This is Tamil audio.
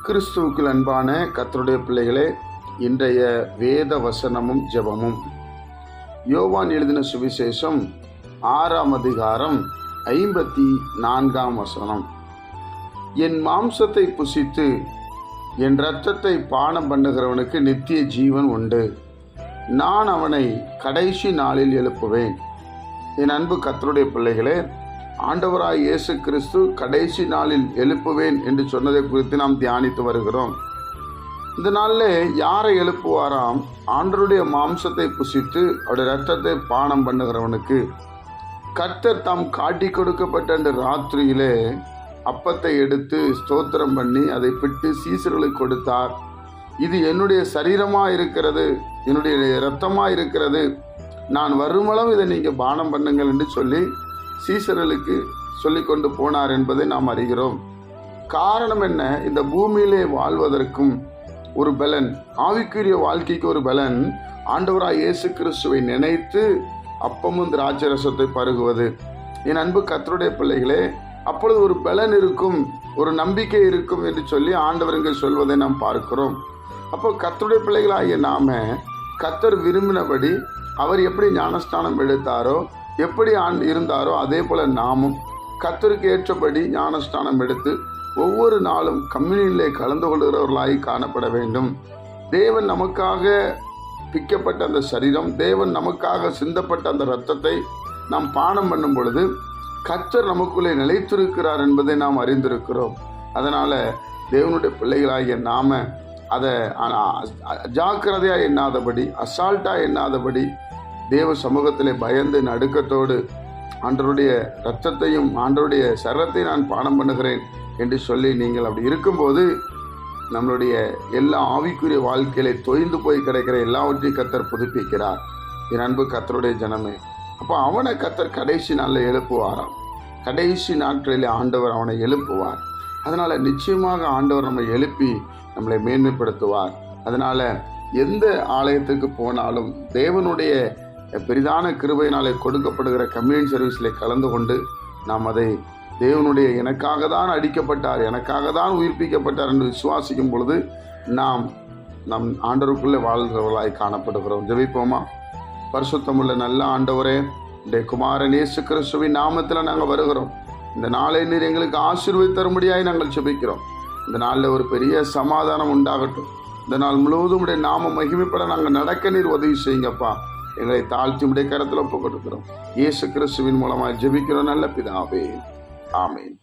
கிறிஸ்துவுக்குள் அன்பான கர்த்தருடைய பிள்ளைகளே, இன்றைய வேத வசனமும் ஜெபமும் யோவான் எழுதின சுவிசேஷம் 6ஆம் அதிகாரம் 54ஆம் வசனம். என் மாம்சத்தை புசித்து என் இரத்தத்தை பானம் பண்ணுகிறவனுக்கு நித்திய ஜீவன் உண்டு, நான் அவனை கடைசி நாளில் எழுப்புவேன். என் அன்பு கர்த்தருடைய பிள்ளைகளே, ஆண்டவராய் இயேசு கிறிஸ்து கடைசி நாளில் எழுப்புவேன் என்று சொன்னதை குறித்து நாம் தியானித்து வருகிறோம். இந்த நாளில் யாரை எழுப்புவாராம்? ஆண்டவருடைய மாம்சத்தை புசித்து அவருடைய இரத்தத்தை பானம் பண்ணுகிறவனுக்கு. கர்த்தர் தாம் காட்டி கொடுக்கப்பட்ட அந்த ராத்திரியிலே அப்பத்தை எடுத்து ஸ்தோத்திரம் பண்ணி அதை பிட்டு சீசர்களுக்கு கொடுத்தார். இது என்னுடைய சரீரமாக இருக்கிறது, என்னுடைய இரத்தமாக இருக்கிறது, நான் வருமளவு இதை நீங்கள் பானம் பண்ணுங்கள் என்று சொல்லி சீசர்களுக்கு சொல்லி கொண்டு போனார் என்பதை நாம் அறிகிறோம். காரணம் என்ன? இந்த பூமியிலே வாழ்வதற்கும் ஒரு பலன், ஆவிக்குரிய வாழ்க்கைக்கு ஒரு பலன், ஆண்டவராய் இயேசு கிறிஸ்துவை நினைத்து அப்பமும் திராட்சரசத்தை பருகுவது. என் அன்பு கர்த்தருடைய பிள்ளைகளே, அப்பொழுது ஒரு பலன் இருக்கும், ஒரு நம்பிக்கை இருக்கும் என்று சொல்லி ஆண்டவருங்க சொல்வதை நாம் பார்க்கிறோம். அப்போ கர்த்தருடைய பிள்ளைகளாகிய நாம கர்த்தர் விரும்பினபடி அவர் எப்படி ஞானஸ்நானம் எடுத்தாரோ, எப்படி இருந்தாரோ, அதே போல நாமும் கர்த்தருக்கு ஏற்றபடி ஞானஸ்நானம் எடுத்து ஒவ்வொரு நாளும் கம்யூனியிலே கலந்து கொள்கிறவர்களாய் காணப்பட வேண்டும். தேவன் நமக்காக பிக்கப்பட்ட அந்த சரீரம், தேவன் நமக்காக சிந்தப்பட்ட அந்த இரத்தத்தை நாம் பானம் பண்ணும் பொழுது கர்த்தர் நமக்குள்ளே நிலைத்திருக்கிறார் என்பதை நாம் அறிந்திருக்கிறோம். அதனால் தேவனுடைய பிள்ளைகளாகிய நாம அதை ஜாக்கிரதையாக எண்ணாதபடி, அசால்ட்டாக எண்ணாதபடி, தேவ சமூகத்திலே பயந்து நடுக்கத்தோடு ஆண்டவருடைய இரத்தத்தையும் ஆண்டவருடைய சரத்தை நான் பானம் பண்ணுகிறேன் என்று சொல்லி நீங்கள் அப்படி இருக்கும்போது நம்மளுடைய எல்லா ஆவிக்குரிய வாழ்க்கையிலே தொய்ந்து போய் கிடைக்கிற எல்லாவற்றையும் கர்த்தர் புதுப்பிக்கிறார். என் அன்பு கர்த்தருடைய ஜனமே, அப்போ அவனை கர்த்தர் கடைசி நாளில் எழுப்புவாராம். கடைசி நாட்களிலே ஆண்டவர் அவனை எழுப்புவார். அதனால் நிச்சயமாக ஆண்டவர் நம்மை எழுப்பி நம்மளை மேன்மைப்படுத்துவார். அதனால் எந்த ஆலயத்துக்கு போனாலும் தேவனுடைய பெரிதான கிருபையினாலே கொடுக்கப்படுகிற கம்யூனிட்டி சர்வீஸில் கலந்து கொண்டு நாம் அதை தேவனுடைய எனக்காக தான் அடிக்கப்பட்டார், எனக்காக தான் உயிர்ப்பிக்கப்பட்டார் என்று விசுவாசிக்கும் பொழுது நாம் நம் ஆண்டவருக்குள்ளே வாழ்கிறவர்களாய் காணப்படுகிறோம். ஜெபிப்போமா? பரிசுத்தமுள்ள நல்ல ஆண்டவரே, இந்த குமாரன் இயேசு கிறிஸ்துவின் நாமத்தில் நாங்கள் வருகிறோம். இந்த நாளை நீர் எங்களுக்கு ஆசீர்வதித்து தரும்படியாய் நாங்கள் ஜெபிக்கிறோம். இந்த நாளில் ஒரு பெரிய சமாதானம் உண்டாகட்டும். இந்த நாள் முழுவதும் உடைய நாம மகிமைப்பட நாங்கள் நடக்க நீர் உதவி செய்யுங்கப்பா. எங்களை தாழ்த்தி உடைய கரத்தில் ஒப்புக் கொடுக்கிறோம். இயேசு கிறிஸ்துவின் மூலமாக ஜெபிக்கிறோம் நல்ல பிதாவே, ஆமென்.